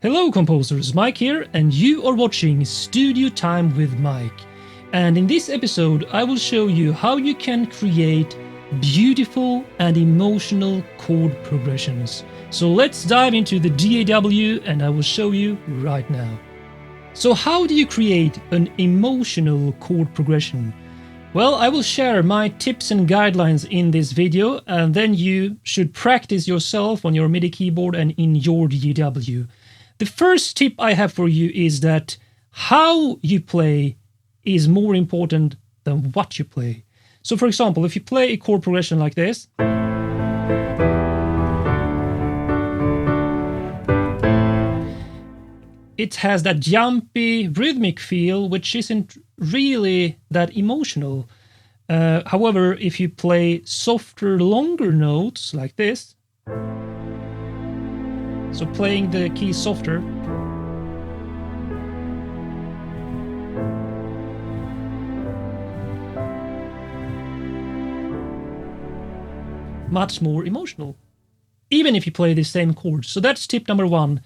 Hello composers, Mike here, and you are watching Studio Time with Mike. And in this episode I will show you how you can create beautiful and emotional chord progressions. So let's dive into the DAW and I will show you right now. So how do you create an emotional chord progression? Well, I will share my tips and guidelines in this video, and then you should practice yourself on your MIDI keyboard and in your DAW. The first tip I have for you is that how you play is more important than what you play. So for example, if you play a chord progression like this, it has that jumpy rhythmic feel which isn't really that emotional. However, if you play softer, longer notes like this, so playing the key softer, much more emotional, even if you play the same chords. So that's tip number one.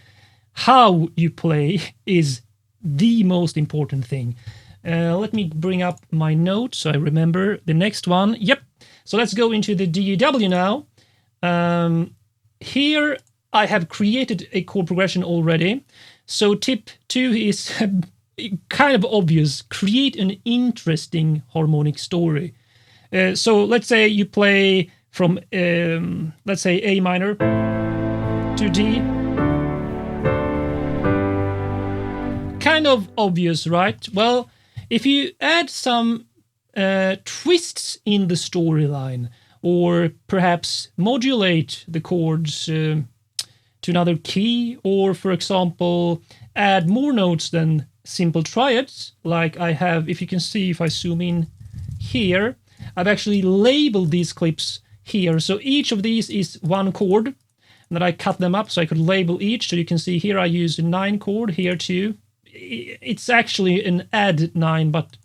How you play is the most important thing. Let me bring up my notes so I remember the next one. Yep. So let's go into the DAW now. Here I have created a chord progression already. So tip 2 is kind of obvious. Create an interesting harmonic story. So let's say you play from, let's say A minor to D. Kind of obvious, right? Well, if you add some twists in the storyline, or perhaps modulate the chords to another key, or for example add more notes than simple triads, like I have, if you can see if I zoom in here, I've actually labeled these clips here. So each of these is one chord, and then I cut them up so I could label each. So you can see here I use a 9 chord, here too. It's actually an add 9, but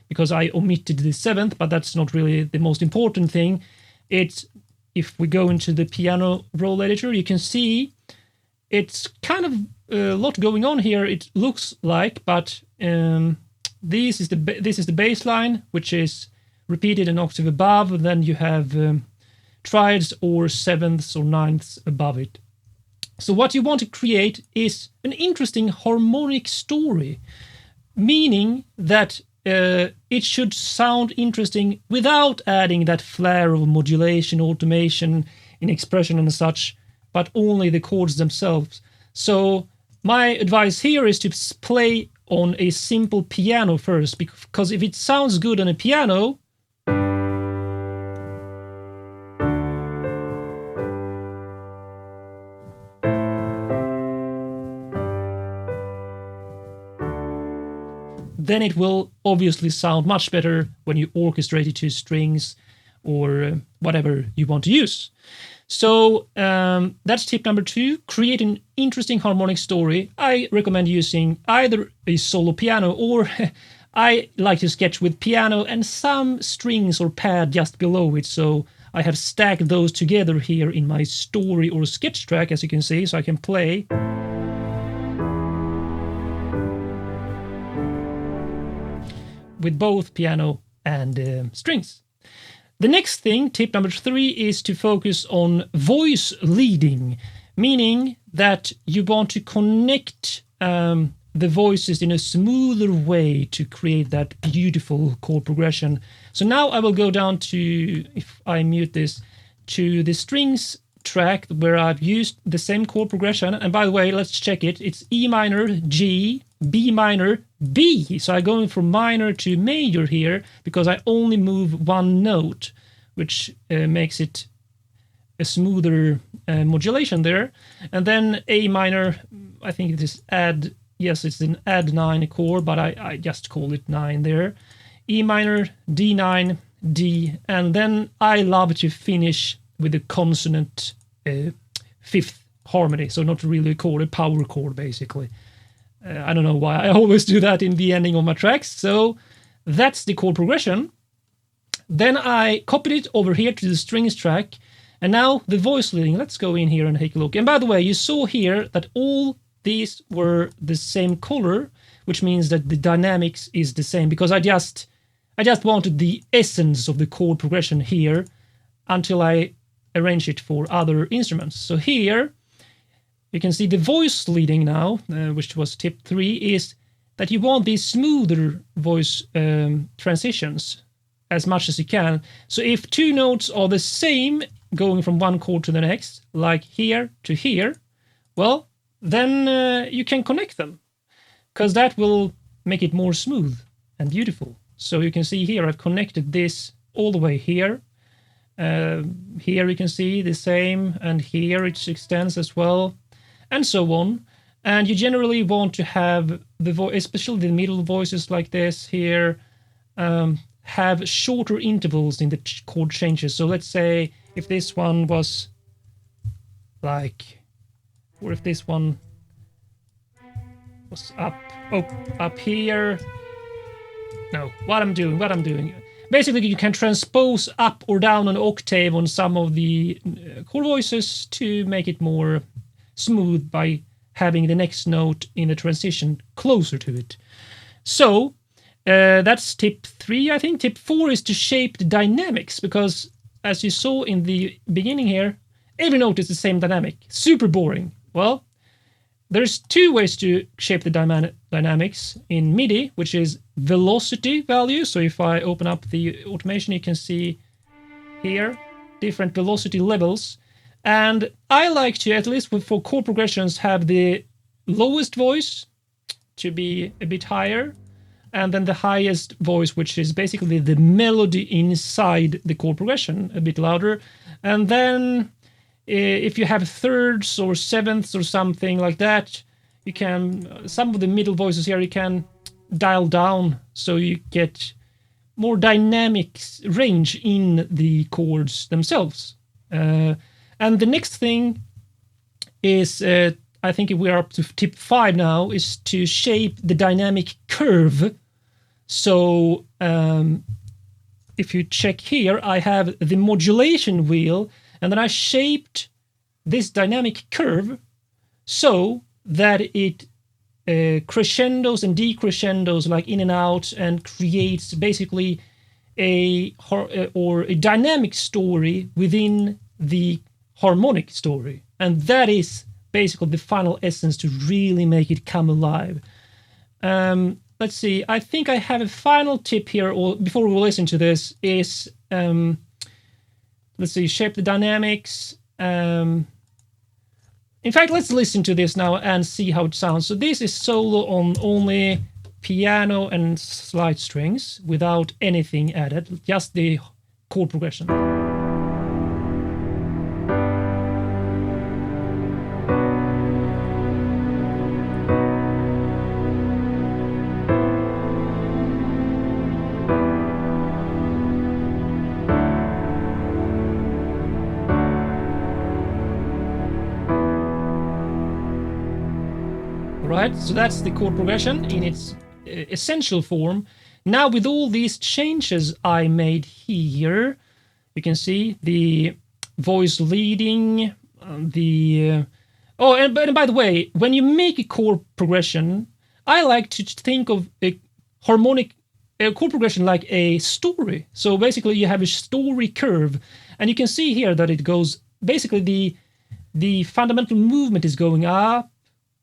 because I omitted the 7th, but that's not really the most important thing. It's, if we go into the piano roll editor, you can see it's kind of a lot going on here, it looks like, but this is the bass line, which is repeated an octave above, and then you have triads or 7ths or 9ths above it. So what you want to create is an interesting harmonic story, meaning that it should sound interesting without adding that flair of modulation, automation in expression and such, but only the chords themselves. So my advice here is to play on a simple piano first, because if it sounds good on a piano, then it will obviously sound much better when you orchestrate it to strings or whatever you want to use. So that's tip number 2. Create an interesting harmonic story. I recommend using either a solo piano, or I like to sketch with piano and some strings or pad just below it. So I have stacked those together here in my story or sketch track, as you can see, so I can play. With both piano and strings. The next thing, tip number 3, is to focus on voice leading, meaning that you want to connect the voices in a smoother way to create that beautiful chord progression. So now I will go down to, if I mute this, to the strings track where I've used the same chord progression. And by the way, let's check it. It's E minor, G, B minor, B. So I'm going from minor to major here because I only move one note, which makes it a smoother modulation there. And then A minor, I think it is add, yes, it's an add 9 chord, but I just call it 9 there. E minor, D9, D, and then I love to finish with a consonant 5th harmony, so not really a chord, a power chord basically. I don't know why I always do that in the ending of my tracks. So that's the chord progression. Then I copied it over here to the strings track, And now the voice leading, let's go in here and take a look. And by the way, you saw here that all these were the same color, which means that the dynamics is the same, because I just wanted the essence of the chord progression here until I arrange it for other instruments. So here you can see the voice leading now, which was tip 3, is that you want these smoother voice transitions as much as you can. So if 2 notes are the same going from one chord to the next, like here to here, well, then you can connect them, because that will make it more smooth and beautiful. So you can see here I've connected this all the way here. Here you can see the same, and here it extends as well, and so on. And you generally want to have the voice, especially the middle voices like this here, have shorter intervals in the chord changes. So let's say if this one was like, or if this one was up here. No, what I'm doing. Basically, you can transpose up or down an octave on some of the chord voices to make it more smooth by having the next note in the transition closer to it. So that's tip 3, I think. Tip 4 is to shape the dynamics, because as you saw in the beginning here, every note is the same dynamic. Super boring. Well, there's 2 ways to shape the dynamics in MIDI, which is velocity value. So if I open up the automation, you can see here different velocity levels. And I like to, at least for chord progressions, have the lowest voice to be a bit higher, and then the highest voice, which is basically the melody inside the chord progression, a bit louder. And then if you have thirds or sevenths or something like that, you can, some of the middle voices here, you can dial down so you get more dynamic range in the chords themselves. And the next thing is, I think we are up to tip 5 now, is to shape the dynamic curve. So if you check here, I have the modulation wheel, and then I shaped this dynamic curve so that it crescendos and decrescendos like in and out, and creates basically a dynamic story within the harmonic story. And that is basically the final essence to really make it come alive. Let's see, I think I have a final tip here, or before we listen to this, is let's see, shape the dynamics. In fact, let's listen to this now and see how it sounds. So this is solo on only piano and slide strings without anything added, just the chord progression. Right, so that's the chord progression in its essential form. Now with all these changes I made here, you can see the voice leading, and by the way, when you make a chord progression, I like to think of a chord progression like a story. So basically you have a story curve, and you can see here that it goes, basically the fundamental movement is going up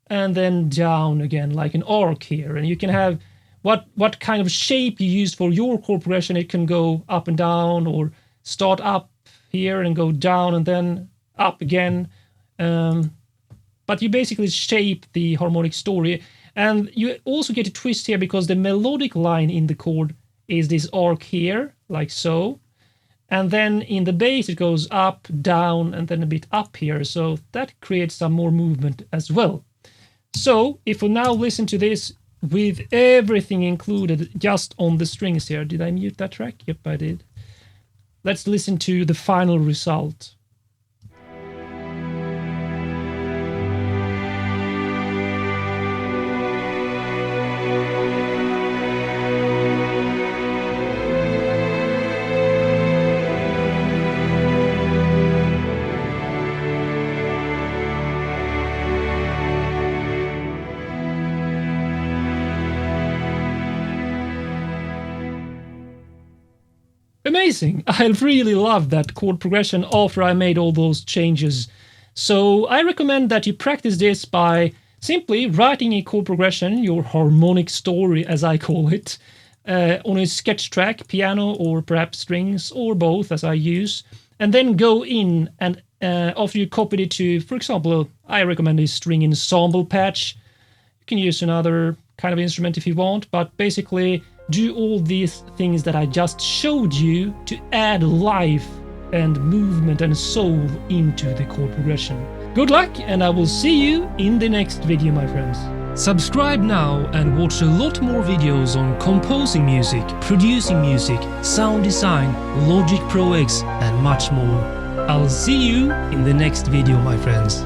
and then down again, like an arc here. And you can have what kind of shape you use for your chord progression. It can go up and down, or start up here and go down and then up again. But you basically shape the harmonic story. And you also get a twist here, because the melodic line in the chord is this arc here, like so. And then in the bass it goes up, down, and then a bit up here. So that creates some more movement as well. So if we now listen to this with everything included just on the strings here. Did I mute that track? Yep, I did. Let's listen to the final result. Amazing! I really love that chord progression after I made all those changes. So I recommend that you practice this by simply writing a chord progression, your harmonic story as I call it, on a sketch track, piano or perhaps strings or both as I use, and then go in and after you copied it to, for example, I recommend a string ensemble patch. You can use another kind of instrument if you want, but basically do all these things that I just showed you to add life and movement and soul into the chord progression. Good luck, and I will see you in the next video, my friends. Subscribe now and watch a lot more videos on composing music, producing music, sound design, Logic Pro X and much more. I'll see you in the next video, my friends.